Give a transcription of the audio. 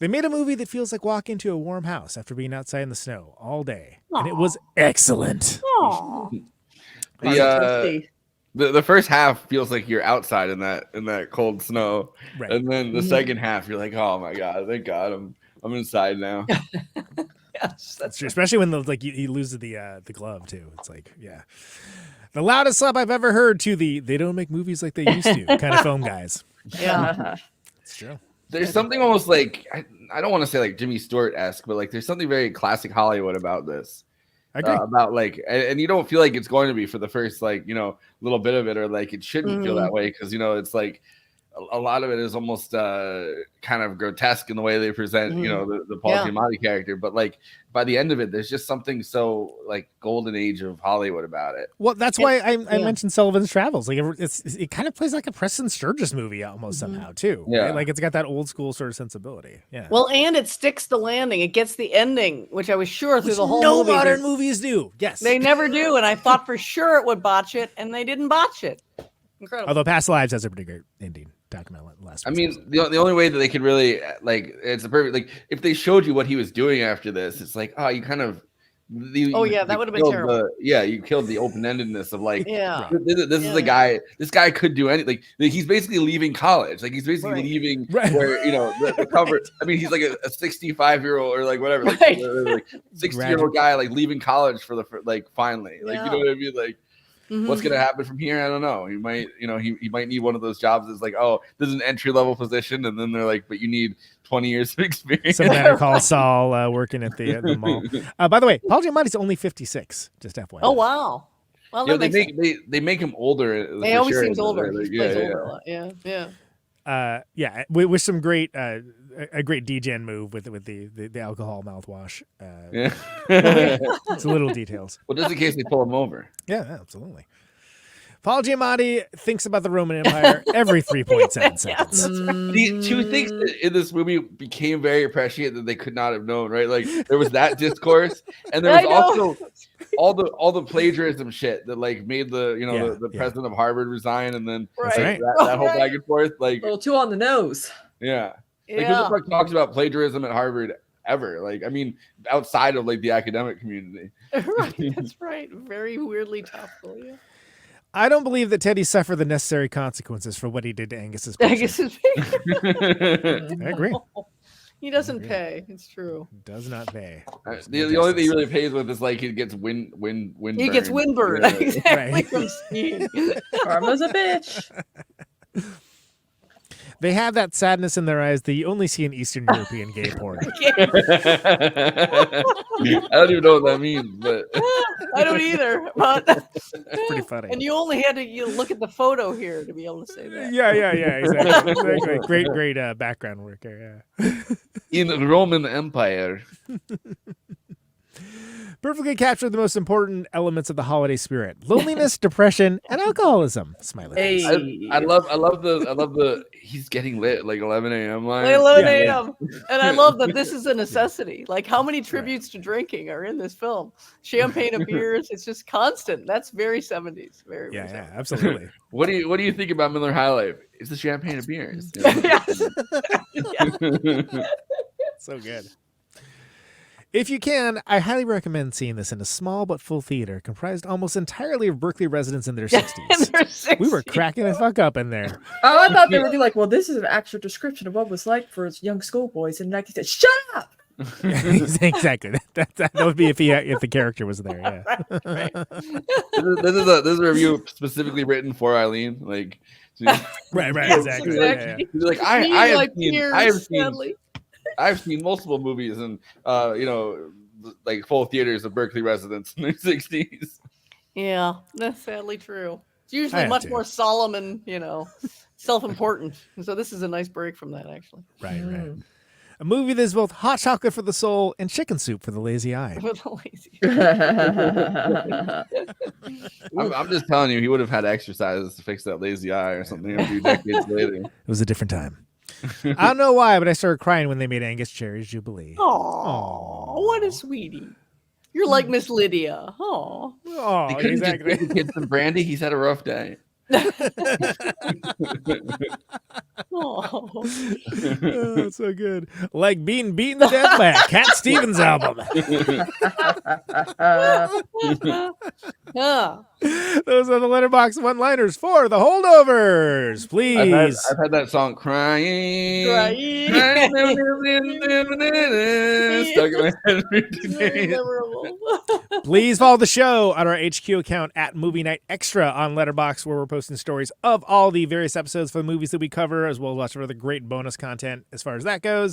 They made a movie that feels like walking into a warm house after being outside in the snow all day, and it was excellent. Aww. The first half feels like you're outside in that cold snow, Right. and then the second half you're like, oh my god, thank God, I'm inside now. Yes, That's true. Especially when he loses the glove too. It's like, yeah, the loudest slap I've ever heard to the they don't make movies like they used to kind of film guys. Yeah, it's true. There's something almost like I don't want to say like Jimmy Stewart-esque, but like there's something very classic Hollywood about this. I agree. About like, and you don't feel like it's going to be for the first like little bit of it, or like it shouldn't feel that way because it's like a lot of it is almost kind of grotesque in the way they present the Paul Giamatti character, but like by the end of it, there's just something so like golden age of Hollywood about it. Well, that's why I mentioned Sullivan's Travels. Like it kind of plays like a Preston Sturges movie almost somehow too. Yeah, right? Like it's got that old school sort of sensibility. Yeah. Well, and it sticks the landing. It gets the ending, which I was sure through the whole movie. No modern movies do. Yes, they never do, and I thought for sure it would botch it, and they didn't botch it. Incredible. Although Past Lives has a pretty great ending. Talking about last. I mean, the only way that they could really like it's a perfect like if they showed you what he was doing after this, it's like you kind of. That would have been terrible. You killed the open-endedness of like, this is a guy. This guy could do anything. Like he's basically leaving college. Like he's basically leaving where the cover. I mean, he's like a 65-year-old or like whatever, like 60-year-old guy like leaving college for the like finally. Like you know what I mean? Like what's gonna happen from here? I don't know. He might he might need one of those jobs that's like, oh, this is an entry-level position, and then they're like, but you need 20 years of experience. Some Better Call Saul working at the mall. By the way, Paul Giamatti's only 56. Just FYI. Oh wow! Well, they make him older. He always seems older. Like, he plays older a lot. Yeah. With some great a great DGen move with the alcohol mouthwash. It's little details. Well, just in case they pull him over. Yeah, absolutely. Paul Giamatti thinks about the Roman Empire every 3.7 seconds. The two things in this movie became very prescient that they could not have known, right? Like there was that discourse, and there was also all the plagiarism shit that like made the president of Harvard resign, and then that whole back and forth, like a little too on the nose. Yeah. Like who the fuck talks about plagiarism at Harvard ever? Like, I mean, outside of like the academic community. Right, that's right. Very weirdly topical. Yeah. I don't believe that Teddy suffered the necessary consequences for what he did to Angus's picture. I agree. He doesn't pay. It's true. Does not pay. The only thing he really pays with is like he gets wind. He gets windburn. Exactly. From skiing. Karma's a bitch. They have that sadness in their eyes that you only see in Eastern European gay porn. I don't even know what that means, but I don't either. But it's pretty funny. And you only had to look at the photo here to be able to say that. Yeah, exactly. Great background work there. Yeah. In the Roman Empire. Perfectly captured the most important elements of the holiday spirit: loneliness, depression, and alcoholism. Smiley face. I love the he's getting lit like 11 a.m. line. Like 11 a.m. And I love that this is a necessity. Like how many tributes to drinking are in this film? Champagne and beers. It's just constant. That's very 70s. Very 70s. Yeah, absolutely. What do you think about Miller High Life? It's the champagne and beers. Yes. So good. If you can, I highly recommend seeing this in a small but full theater comprised almost entirely of Berkeley residents in their 60s. We were cracking the fuck up in there. Oh, I thought they would be like, well, this is an actual description of what it was like for young schoolboys. And like he said, shut up! Exactly. That would be if the character was there. Yeah. Right. This is a review specifically written for Eileen. Like, right, exactly. Yeah. Like I've seen multiple movies and like full theaters of Berkeley residents in their 60s. Yeah, that's sadly true. It's usually much more solemn and self-important. And so this is a nice break from that, actually. Right. A movie that is both hot chocolate for the soul and chicken soup for the lazy eye. For the lazy I'm just telling you, he would have had exercises to fix that lazy eye or something a few decades later. It was a different time. I don't know why, but I started crying when they made Angus Cherry's Jubilee. Oh, what a sweetie. You're like Miss Lydia. Oh, exactly. Get the kids some brandy. He's had a rough day. Oh, it's so good. Like being beaten to death by a Cat Stevens album. yeah. Those are the Letterboxd one-liners for the Holdovers. Please. I've had that song crying. Stuck in my head for today. Please follow the show on our HQ account at Movie Night Extra on Letterboxd, where we're posting stories of all the various episodes for the movies that we cover, as well as lots of other great bonus content as far as that goes.